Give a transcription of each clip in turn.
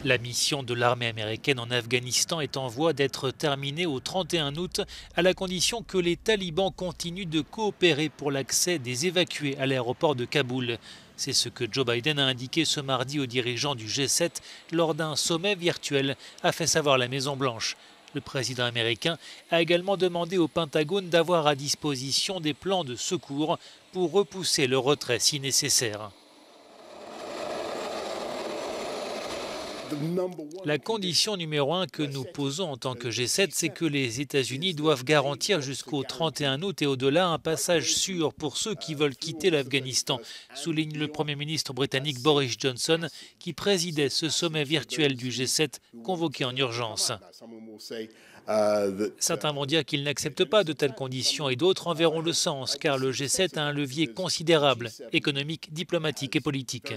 La mission de l'armée américaine en Afghanistan est en voie d'être terminée au 31 août, à la condition que les talibans continuent de coopérer pour l'accès des évacués à l'aéroport de Kaboul. C'est ce que Joe Biden a indiqué ce mardi aux dirigeants du G7 lors d'un sommet virtuel, a fait savoir la Maison-Blanche. Le président américain a également demandé au Pentagone d'avoir à disposition des plans de secours pour repousser le retrait si nécessaire. La condition numéro 1 que nous posons en tant que G7, c'est que les États-Unis doivent garantir jusqu'au 31 août et au-delà un passage sûr pour ceux qui veulent quitter l'Afghanistan, souligne le Premier ministre britannique Boris Johnson, qui présidait ce sommet virtuel du G7 convoqué en urgence. Certains vont dire qu'ils n'acceptent pas de telles conditions et d'autres en verront le sens, car le G7 a un levier considérable, économique, diplomatique et politique.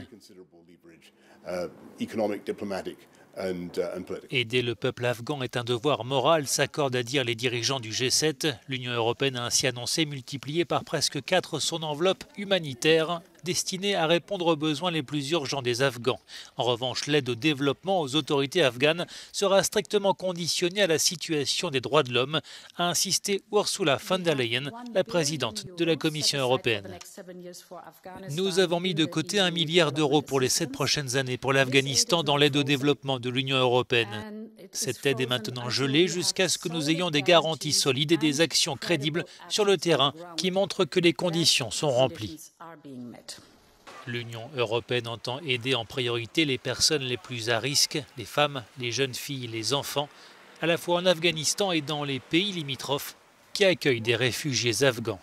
Aider le peuple afghan est un devoir moral, s'accordent à dire les dirigeants du G7. L'Union européenne a ainsi annoncé multiplier par presque 4 son enveloppe humanitaire destinée à répondre aux besoins les plus urgents des Afghans. En revanche, l'aide au développement aux autorités afghanes sera strictement conditionnée à la situation des droits de l'homme, a insisté Ursula von der Leyen, la présidente de la Commission européenne. Nous avons mis de côté 1 milliard d'euros pour les 7 prochaines années pour l'Afghanistan dans l'aide au développement de l'Union européenne. Cette aide est maintenant gelée jusqu'à ce que nous ayons des garanties solides et des actions crédibles sur le terrain qui montrent que les conditions sont remplies. L'Union européenne entend aider en priorité les personnes les plus à risque, les femmes, les jeunes filles, les enfants, à la fois en Afghanistan et dans les pays limitrophes qui accueillent des réfugiés afghans.